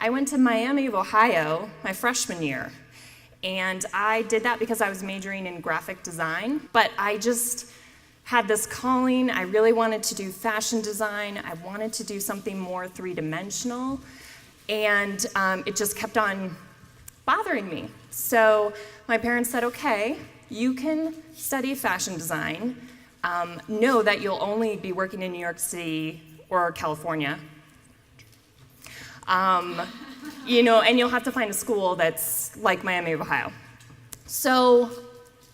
I went to Miami of Ohio my freshman year. And I did that because I was majoring in graphic design, but I just had this calling. I really wanted to do fashion design. I wanted to do something more three-dimensional, and it just kept on bothering me. So my parents said, okay, you can study fashion design. Know that you'll only be working in New York City or California. You know, and you'll have to find a school that's like Miami of Ohio. So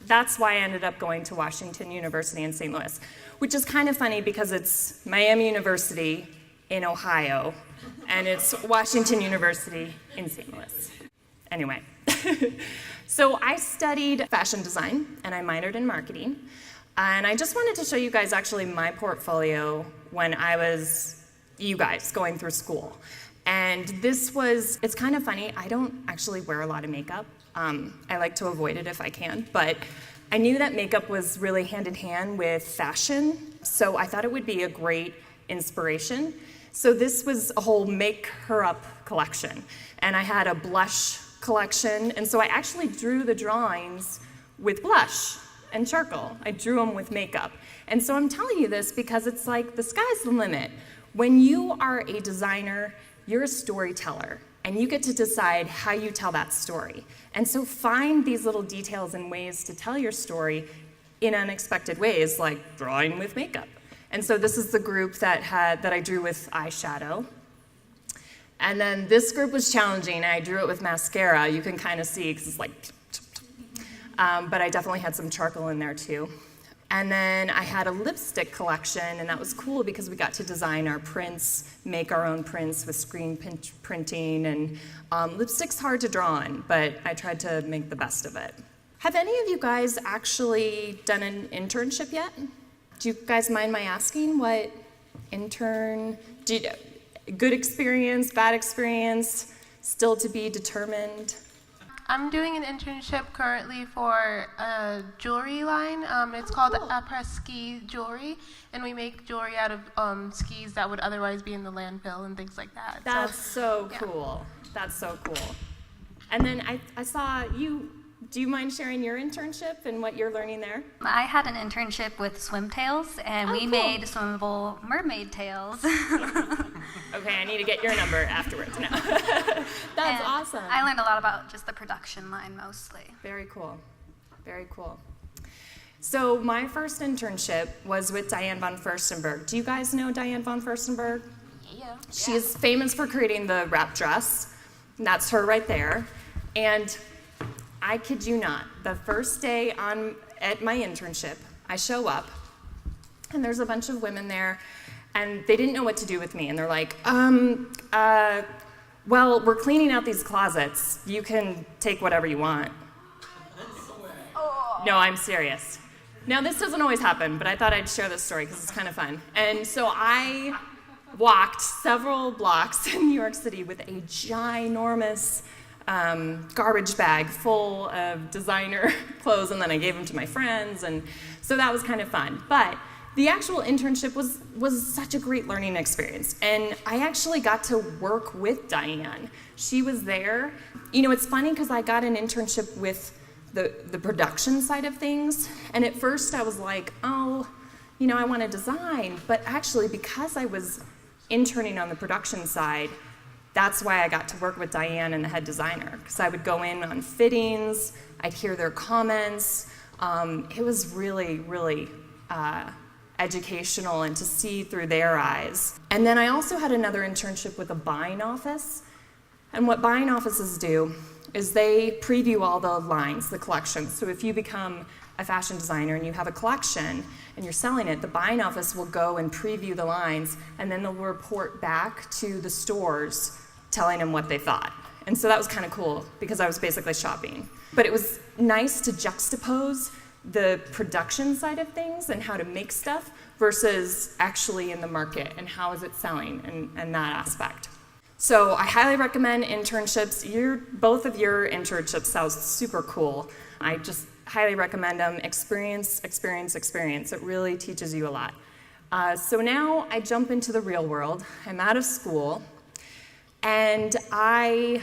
that's why I ended up going to Washington University in St. Louis, which is kind of funny because it's Miami University in Ohio, and it's Washington University in St. Louis. Anyway, so I studied fashion design, and I minored in marketing. And I just wanted to show you guys actually my portfolio when I was, you guys, going through school. And it's kind of funny, I don't actually wear a lot of makeup. I like to avoid it if I can, but I knew that makeup was really hand in hand with fashion, so I thought it would be a great inspiration. So this was a whole make her up collection, and I had a blush collection, and so I actually drew the drawings with blush and charcoal. I drew them with makeup. And so I'm telling you this because it's like the sky's the limit. When you are a designer, you're a storyteller, and you get to decide how you tell that story. And so find these little details and ways to tell your story in unexpected ways, like drawing with makeup. And so this is the group that I drew with eyeshadow. And then this group was challenging. I drew it with mascara. You can kind of see, because it's like, but I definitely had some charcoal in there too. And then I had a lipstick collection, and that was cool because we got to design our prints, make our own prints with screen printing, and lipstick's hard to draw on, but I tried to make the best of it. Have any of you guys actually done an internship yet? Do you guys mind my asking what good experience, bad experience, still to be determined? I'm doing an internship currently for a jewelry line. It's called Apparel Jewelry, and we make jewelry out of skis that would otherwise be in the landfill and things like that. That's so cool. That's so cool. And then I saw you. Do you mind sharing your internship and what you're learning there? I had an internship with Swimtails, and we made swimmable mermaid tails. Okay, I need to get your number afterwards now. That's awesome. I learned a lot about just the production line mostly. Very cool. Very cool. So my first internship was with Diane von Furstenberg. Do you guys know Diane von Furstenberg? Yeah. She is famous for creating the wrap dress. And that's her right there. And I kid you not, the first day at my internship, I show up, and there's a bunch of women there, and they didn't know what to do with me, and they're like, well, we're cleaning out these closets. You can take whatever you want. No, I'm serious. Now, this doesn't always happen, but I thought I'd share this story because it's kind of fun. And so I walked several blocks in New York City with a ginormous garbage bag full of designer clothes, and then I gave them to my friends, and so that was kind of fun. But the actual internship was such a great learning experience, and I actually got to work with Diane. She was there. You know, it's funny because I got an internship with the production side of things, and at first I was like, oh, you know, I want to design, but actually because I was interning on the production side, that's why I got to work with Diane and the head designer, because I would go in on fittings, I'd hear their comments. It was really, really educational, and to see through their eyes. And then I also had another internship with a buying office. And what buying offices do is they preview all the lines, the collections. So if you become a fashion designer and you have a collection and you're selling it, the buying office will go and preview the lines, and then they'll report back to the stores telling them what they thought. And so that was kind of cool because I was basically shopping. But it was nice to juxtapose the production side of things and how to make stuff versus actually in the market and how is it selling and that aspect. So I highly recommend internships. Both of your internships sound super cool. I just highly recommend them. Experience. It really teaches you a lot. So now I jump into the real world. I'm out of school. And I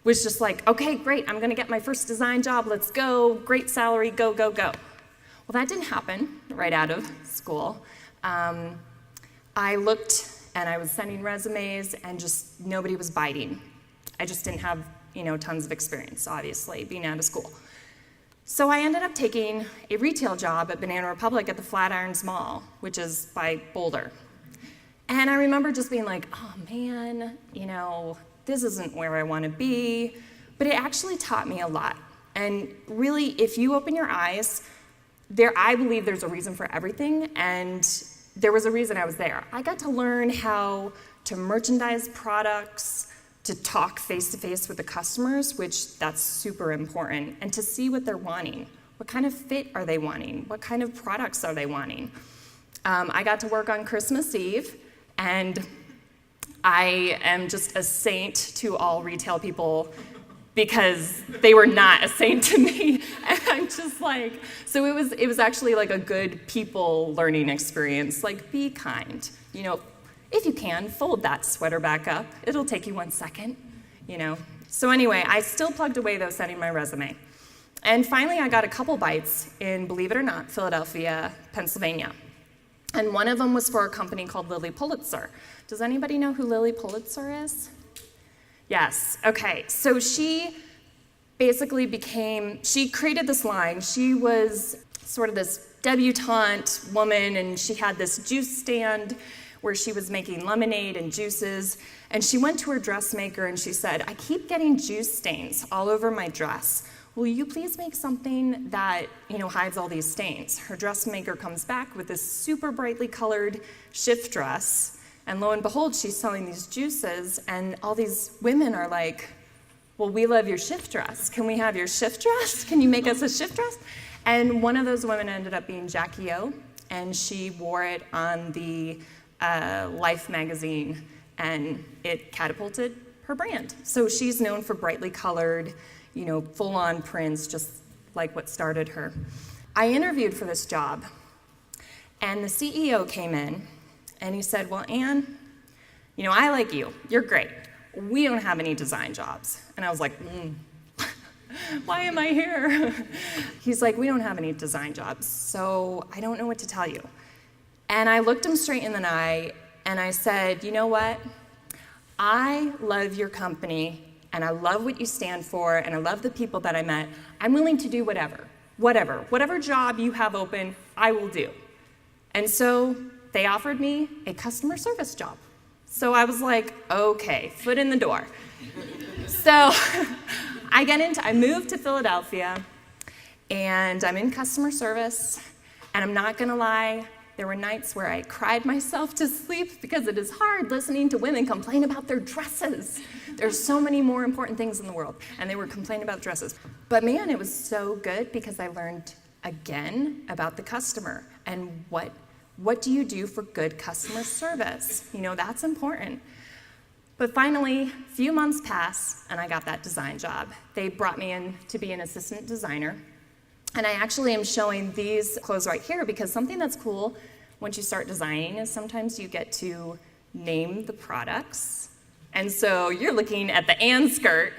was just like, okay, great, I'm gonna get my first design job, let's go, great salary, go, go, go. Well, that didn't happen right out of school. I looked and I was sending resumes and just nobody was biting. I just didn't have, tons of experience, obviously, being out of school. So I ended up taking a retail job at Banana Republic at the Flatirons Mall, which is by Boulder. And I remember just being like, oh man, this isn't where I want to be. But it actually taught me a lot. And really, if you open your eyes, I believe there's a reason for everything, and there was a reason I was there. I got to learn how to merchandise products, to talk face-to-face with the customers, which that's super important, and to see what they're wanting. What kind of fit are they wanting? What kind of products are they wanting? I got to work on Christmas Eve, and I am just a saint to all retail people because they were not a saint to me. And I'm just like, so it was actually like a good people learning experience. Like, be kind. If you can, fold that sweater back up. It'll take you 1 second, So anyway, I still plugged away though, sending my resume. And finally, I got a couple bites in, believe it or not, Philadelphia, Pennsylvania. And one of them was for a company called Lilly Pulitzer. Does anybody know who Lilly Pulitzer is? Yes, okay. So she basically she created this line. She was sort of this debutante woman, and she had this juice stand where she was making lemonade and juices. And she went to her dressmaker and she said, I keep getting juice stains all over my dress. Will you please make something that, hides all these stains? Her dressmaker comes back with this super brightly colored shift dress, and lo and behold, she's selling these juices, and all these women are like, well, we love your shift dress. Can we have your shift dress? Can you make us a shift dress? And one of those women ended up being Jackie O, and she wore it on the Life magazine, and it catapulted her brand. So she's known for brightly colored, full-on prints, just like what started her. I interviewed for this job, and the CEO came in, and he said, well, Anne, I like you. You're great. We don't have any design jobs. And I was like, why am I here? He's like, we don't have any design jobs, so I don't know what to tell you. And I looked him straight in the eye, and I said, you know what? I love your company, and I love what you stand for, and I love the people that I met. I'm willing to do whatever job you have open, I will do. And so they offered me a customer service job. So I was like, okay, foot in the door. So I moved to Philadelphia, and I'm in customer service, and I'm not gonna lie, there were nights where I cried myself to sleep because it is hard listening to women complain about their dresses. There's so many more important things in the world, and they were complaining about dresses. But man, it was so good because I learned again about the customer and what do you do for good customer service? That's important. But finally, a few months passed, and I got that design job. They brought me in to be an assistant designer. And I actually am showing these clothes right here because something that's cool once you start designing is sometimes you get to name the products. And so you're looking at the Anne skirt,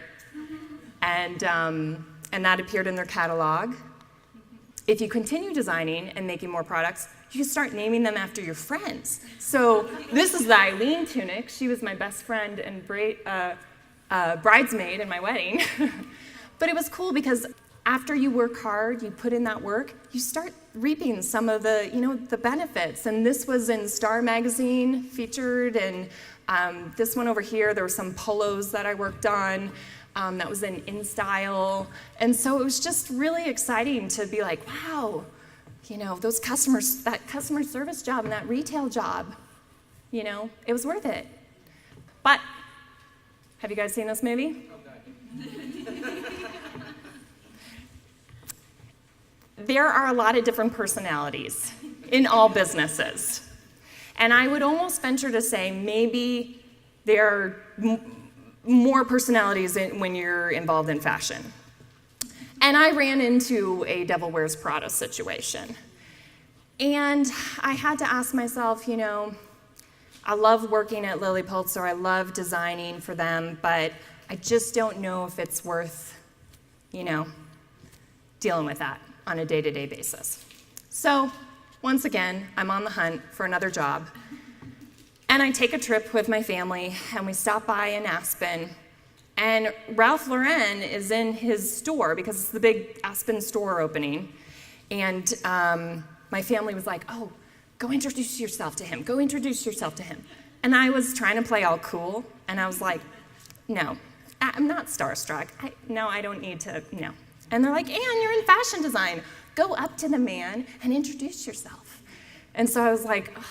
and that appeared in their catalog. If you continue designing and making more products, you start naming them after your friends. So this is the Eileen tunic. She was my best friend and bridesmaid in my wedding. But it was cool because after you work hard, you put in that work, you start reaping some of the benefits. And this was in Star Magazine featured, and this one over here, there were some polos that I worked on that was in InStyle. And so it was just really exciting to be like, wow, those customers, that customer service job and that retail job, it was worth it. But have you guys seen this movie? There are a lot of different personalities in all businesses. And I would almost venture to say maybe there are more personalities when you're involved in fashion. And I ran into a Devil Wears Prada situation. And I had to ask myself, I love working at Lilly Pulitzer. I love designing for them, but I just don't know if it's worth, dealing with that on a day-to-day basis. So, once again, I'm on the hunt for another job. And I take a trip with my family, and we stop by in Aspen. And Ralph Lauren is in his store, because it's the big Aspen store opening. And my family was like, oh, go introduce yourself to him. Go introduce yourself to him. And I was trying to play all cool, and I was like, no, I'm not starstruck. I don't need to, no. And they're like, Anne, you're in fashion design. Go up to the man and introduce yourself. And so I was like, oh,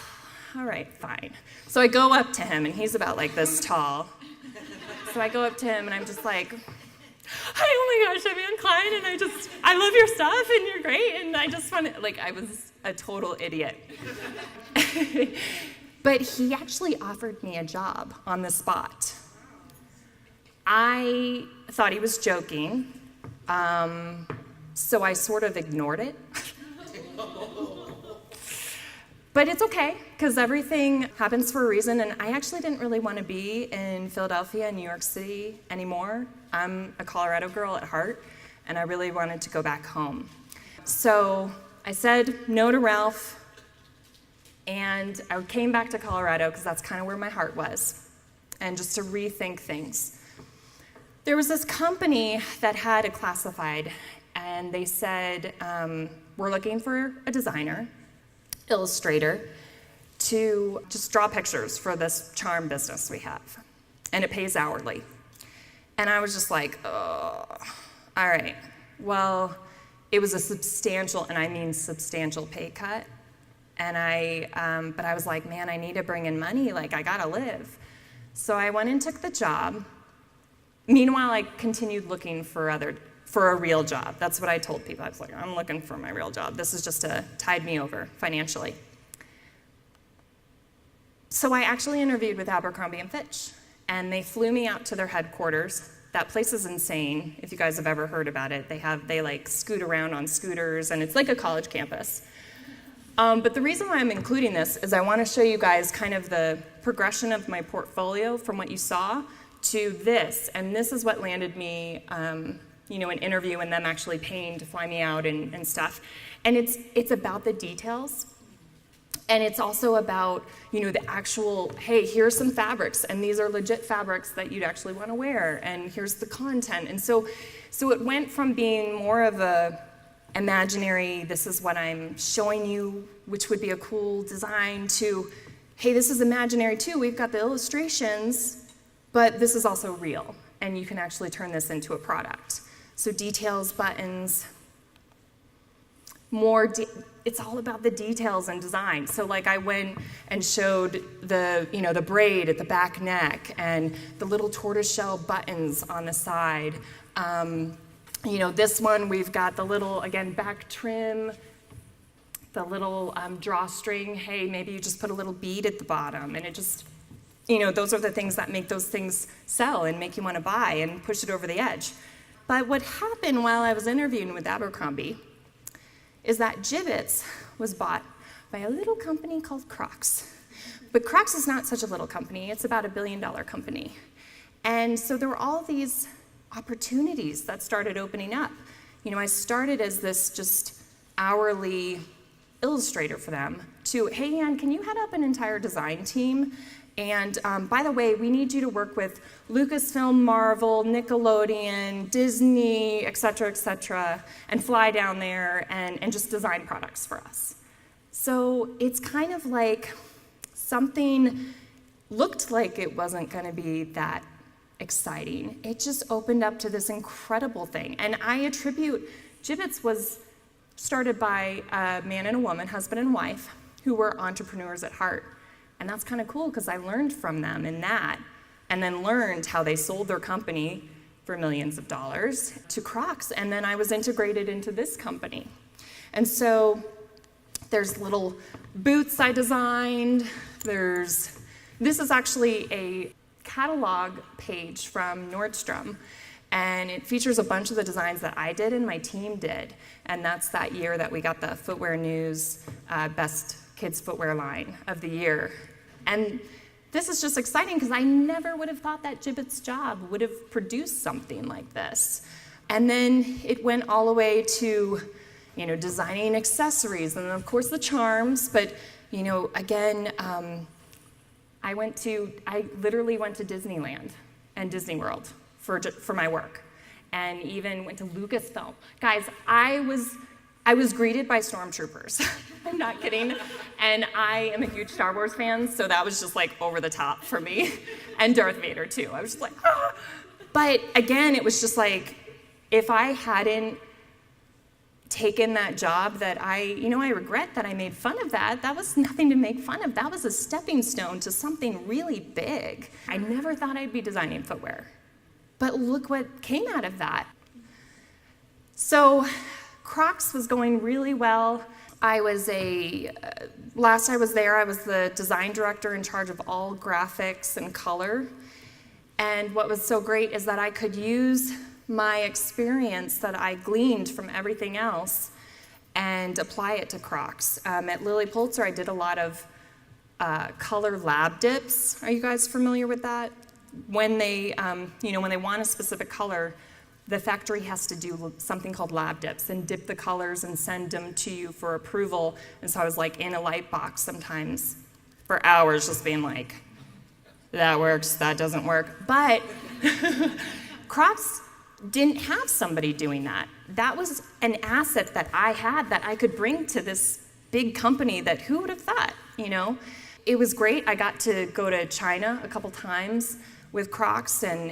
all right, fine. So I go up to him, and he's about like this tall. So I go up to him, and I'm just like, hi, oh my gosh, I'm Anne Klein, and I love your stuff, and you're great, and I just want to, I was a total idiot. But he actually offered me a job on the spot. I thought he was joking, so I sort of ignored it. But it's okay, because everything happens for a reason, and I actually didn't really want to be in Philadelphia and New York City anymore. I'm a Colorado girl at heart, and I really wanted to go back home. So I said no to Ralph, and I came back to Colorado, because that's kind of where my heart was, and just to rethink things. There was this company that had a classified, and they said, we're looking for a designer, illustrator, to just draw pictures for this charm business we have, and it pays hourly. And I was just like, oh, all right. Well, it was a substantial, and I mean substantial, pay cut. And but I was like, man, I need to bring in money. I gotta live. So I went and took the job. Meanwhile, I continued looking for a real job. That's what I told people. I was like, I'm looking for my real job. This is just to tide me over financially. So I actually interviewed with Abercrombie & Fitch, and they flew me out to their headquarters. That place is insane, if you guys have ever heard about it. They scoot around on scooters, and it's like a college campus. But the reason why I'm including this is I want to show you guys kind of the progression of my portfolio from what you saw to this, and this is what landed me an interview and them actually paying to fly me out and stuff. And it's about the details, and it's also about, the actual, hey, here's some fabrics, and these are legit fabrics that you'd actually want to wear, and here's the content. And so it went from being more of a imaginary, this is what I'm showing you, which would be a cool design, to, hey, this is imaginary too, we've got the illustrations, but this is also real, and you can actually turn this into a product. So details, buttons, it's all about the details and design. So I went and showed the braid at the back neck and the little tortoiseshell buttons on the side. This one, we've got the little, again, back trim, the little drawstring. Hey, maybe you just put a little bead at the bottom, and it just, those are the things that make those things sell and make you want to buy and push it over the edge. But what happened while I was interviewing with Abercrombie is that Jibbitz was bought by a little company called Crocs. But Crocs is not such a little company. It's about $1 billion company. And so there were all these opportunities that started opening up. I started as this just hourly illustrator for them to, hey, Ann, can you head up an entire design team? And by the way, we need you to work with Lucasfilm, Marvel, Nickelodeon, Disney, et cetera, and fly down there and just design products for us. So it's kind of like something looked like it wasn't going to be that exciting. It just opened up to this incredible thing. And I attribute, Jibbitz was started by a man and a woman, husband and wife, who were entrepreneurs at heart. And that's kind of cool because I learned from them in that, and then learned how they sold their company for millions of dollars to Crocs, and then I was integrated into this company. And so there's little boots I designed. This is actually a catalog page from Nordstrom, and it features a bunch of the designs that I did and my team did, and that's that year that we got the Footwear News Best Kids Footwear Line of the Year. And this is just exciting because I never would have thought that Gibbet's job would have produced something like this. And then it went all the way to, designing accessories and of course the charms. But, again, I literally went to Disneyland and Disney World for my work, and even went to Lucasfilm. Guys, I was greeted by stormtroopers. I'm not kidding. And I am a huge Star Wars fan, so that was just like over the top for me. And Darth Vader too. I was just like, ah. But again, it was just like, if I hadn't taken that job that I regret that I made fun of that. That was nothing to make fun of. That was a stepping stone to something really big. I never thought I'd be designing footwear. But look what came out of that. So Crocs was going really well. Last I was there, I was the design director in charge of all graphics and color. And what was so great is that I could use my experience that I gleaned from everything else and apply it to Crocs. At Lilly Pulitzer, I did a lot of color lab dips. Are you guys familiar with that? When they, when they want a specific color, the factory has to do something called lab dips and dip the colors and send them to you for approval. And so I was like in a light box sometimes for hours just being like, that works, that doesn't work. But Crocs didn't have somebody doing that. That was an asset that I had that I could bring to this big company that who would have thought, It was great. I got to go to China a couple times with Crocs and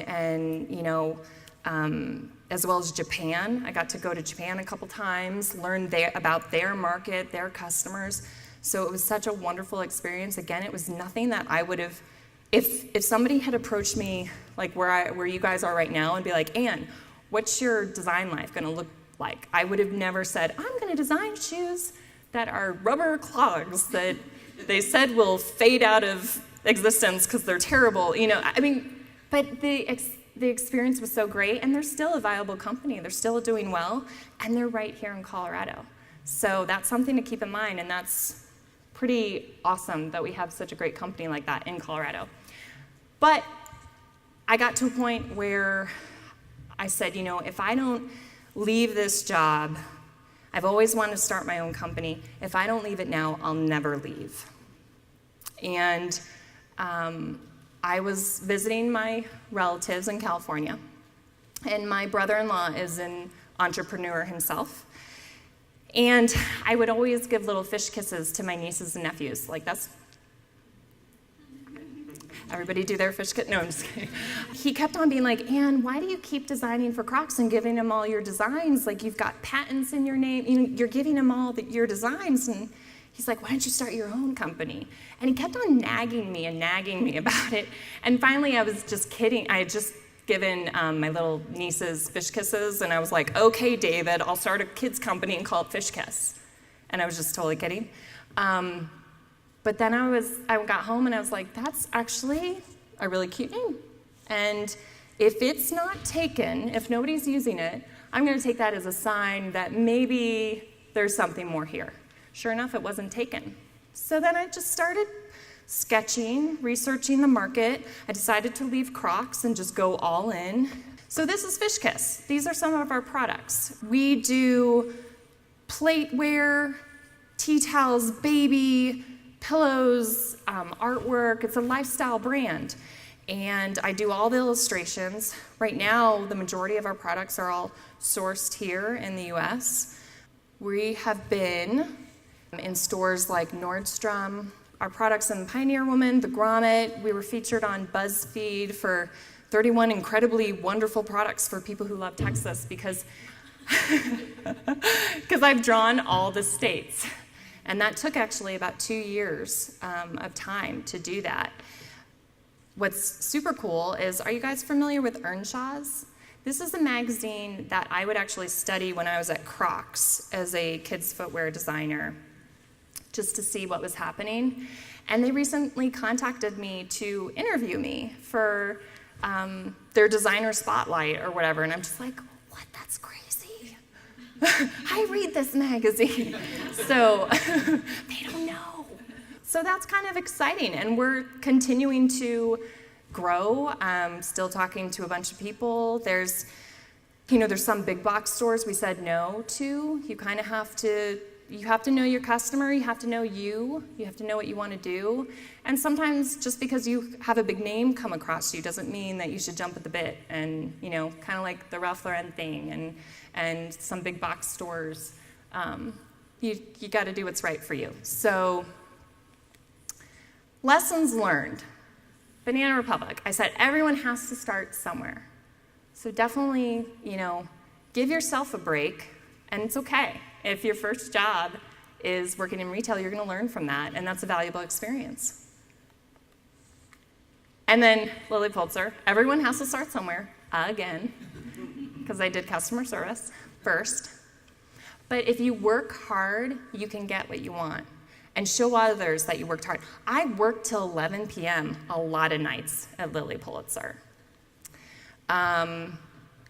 as well as Japan. I got to go to Japan a couple times, learn about their market, their customers. So it was such a wonderful experience. Again, it was nothing that I would have, if somebody had approached me like where you guys are right now and be like, Anne, what's your design life going to look like? I would have never said, I'm going to design shoes that are rubber clogs that they said will fade out of existence because they're terrible. But the experience was so great, and they're still a viable company. They're still doing well, and they're right here in Colorado. So that's something to keep in mind, and that's pretty awesome that we have such a great company like that in Colorado. But I got to a point where I said, if I don't leave this job, I've always wanted to start my own company. If I don't leave it now, I'll never leave. And I was visiting my relatives in California, and my brother-in-law is an entrepreneur himself. And I would always give little fish kisses to my nieces and nephews. Like, that's... Everybody do their fish kiss? No, I'm just kidding. He kept on being like, Anne, why do you keep designing for Crocs and giving them all your designs? Like, you've got patents in your name. You're giving them all your designs. And he's like, why don't you start your own company? And he kept on nagging me about it. And finally, I was just kidding. I had just given my little nieces fish kisses, and I was like, okay, David, I'll start a kids company and call it Fish Kiss. And I was just totally kidding. But then I got home and I was like, that's actually a really cute name. And if it's not taken, if nobody's using it, I'm going to take that as a sign that maybe there's something more here. Sure enough, it wasn't taken. So then I just started sketching, researching the market. I decided to leave Crocs and just go all in. So this is Fish Kiss. These are some of our products. We do plateware, tea towels, baby, pillows, artwork. It's a lifestyle brand. And I do all the illustrations. Right now, the majority of our products are all sourced here in the US. We have been in stores like Nordstrom. Our products in Pioneer Woman, The Grommet. We were featured on BuzzFeed for 31 incredibly wonderful products for people who love Texas because I've drawn all the states. And that took actually about 2 years of time to do that. What's super cool is, are you guys familiar with Earnshaw's? This is a magazine that I would actually study when I was at Crocs as a kids footwear designer, just to see what was happening. And they recently contacted me to interview me for their designer spotlight or whatever. And I'm just like, what? That's crazy. I read this magazine. So they don't know. So that's kind of exciting, and we're continuing to grow. Still talking to a bunch of people. There's some big box stores we said no to. You kind of have to know your customer, you have to know you have to know what you want to do. And sometimes just because you have a big name come across you doesn't mean that you should jump at the bit. And, kind of like the Ralph Lauren thing and some big box stores, you got to do what's right for you. So, lessons learned. Banana Republic, I said everyone has to start somewhere. So definitely, give yourself a break, and it's okay. If your first job is working in retail, you're going to learn from that, and that's a valuable experience. And then Lilly Pulitzer, everyone has to start somewhere, again, because I did customer service first. But if you work hard, you can get what you want, and show others that you worked hard. I worked till 11 p.m. a lot of nights at Lilly Pulitzer.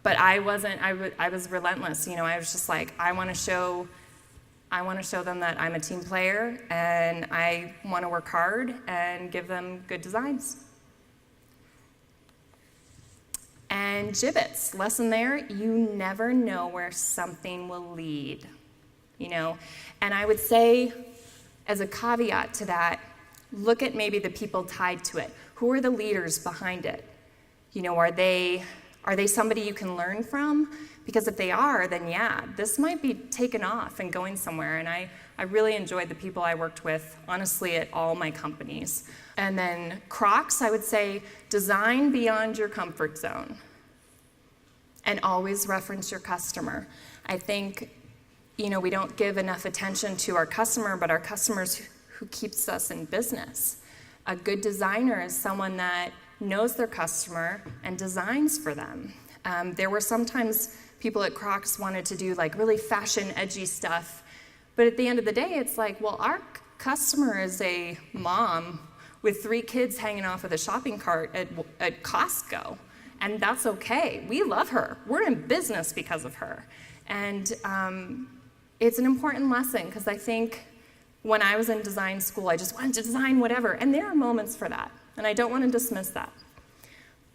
But I wasn't, I was relentless. I was just like, I want to show them that I'm a team player, and I want to work hard and give them good designs. And gibbets, lesson there, you never know where something will lead, And I would say, as a caveat to that, look at maybe the people tied to it. Who are the leaders behind it? Are they somebody you can learn from? Because if they are, then yeah, this might be taken off and going somewhere. And I really enjoyed the people I worked with, honestly, at all my companies. And then Crocs, I would say, design beyond your comfort zone. And always reference your customer. I think, we don't give enough attention to our customer, but our customers who keeps us in business. A good designer is someone that knows their customer and designs for them. There were sometimes people at Crocs wanted to do like really fashion, edgy stuff, but at the end of the day, it's like, well, our customer is a mom with 3 kids hanging off of the shopping cart at Costco, and that's okay. We love her. We're in business because of her. And it's an important lesson, because I think when I was in design school, I just wanted to design whatever, and there are moments for that. And I don't want to dismiss that.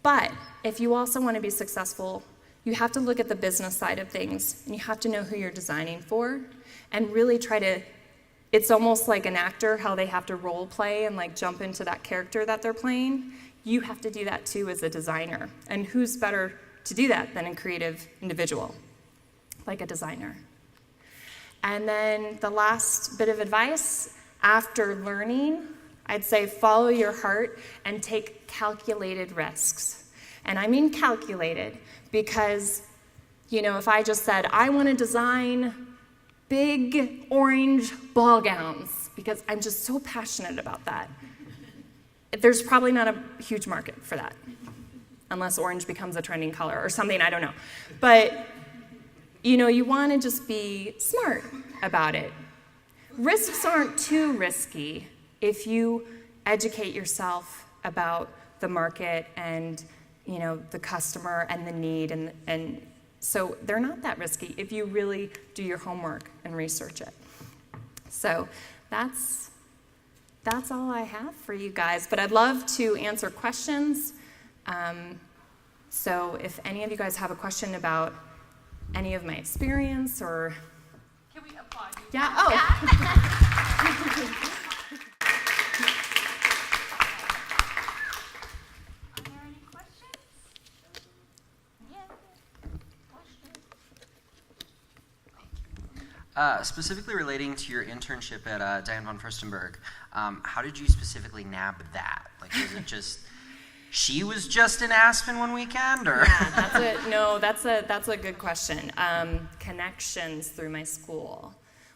But if you also want to be successful, you have to look at the business side of things, and you have to know who you're designing for, and really try to, it's almost like an actor, how they have to role play and like jump into that character that they're playing. You have to do that too as a designer. And who's better to do that than a creative individual, like a designer? And then the last bit of advice, after learning, I'd say follow your heart and take calculated risks. And I mean calculated because, if I just said, I want to design big orange ball gowns because I'm just so passionate about that, there's probably not a huge market for that, unless orange becomes a trending color or something, I don't know. But, you want to just be smart about it. Risks aren't too risky if you educate yourself about the market and, the customer and the need, and so they're not that risky if you really do your homework and research it. So that's all I have for you guys, but I'd love to answer questions. So if any of you guys have a question about any of my experience or... Can we applaud you? Yeah, oh. Are there any questions? Specifically relating to your internship at Diane von Furstenberg, how did you specifically nab that? Like, was it just... She was just in Aspen one weekend, or? Yeah, that's a good question. Connections through my school.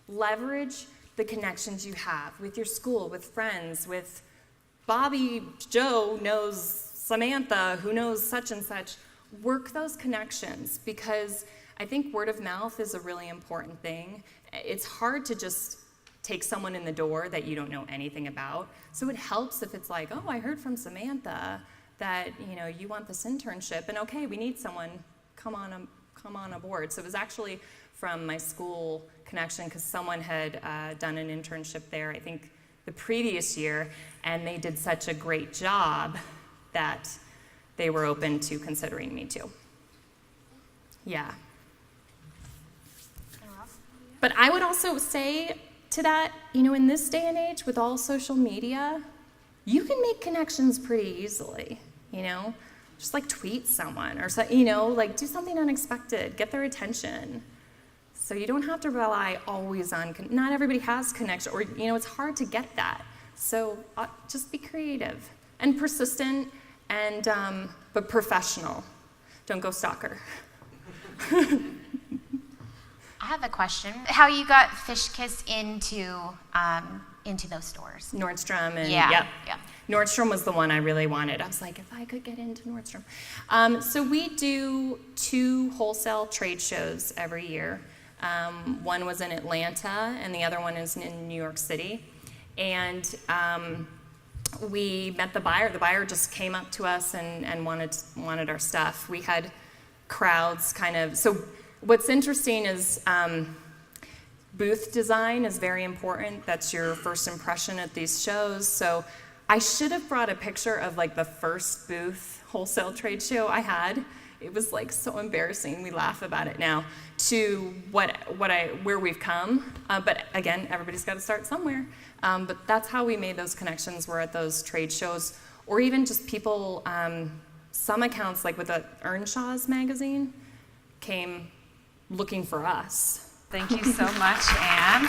Leverage the connections you have with your school, with friends, with Bobby Joe knows Samantha, who knows such and such. Work those connections, because I think word of mouth is a really important thing. It's hard to just take someone in the door that you don't know anything about. So it helps if it's like, oh, I heard from Samantha that you want this internship, and okay, we need someone, come on aboard. So it was actually from my school connection, because someone had done an internship there. I think the previous year, and they did such a great job that they were open to considering me too. Yeah. But I would also say to that, in this day and age with all social media, you can make connections pretty easily, just like tweet someone or so, like do something unexpected, get their attention. So you don't have to rely always on, not everybody has connection, or it's hard to get that. So just be creative and persistent, and but professional. Don't go stalker. I have a question. How you got Fish Kiss into those stores? Nordstrom and yeah. Nordstrom was the one I really wanted. I was like, if I could get into Nordstrom. So we do 2 wholesale trade shows every year. One was in Atlanta, and the other one is in New York City. And we met the buyer. The buyer just came up to us and wanted our stuff. We had crowds kind of. So what's interesting is booth design is very important. That's your first impression at these shows. So I should have brought a picture of like the first booth wholesale trade show I had. It was like so embarrassing. We laugh about it now. To where we've come. But again, everybody's got to start somewhere. But that's how we made those connections. We're at those trade shows, or even just people. Some accounts, like with the Earnshaw's magazine, came looking for us. Thank you so much, Anne.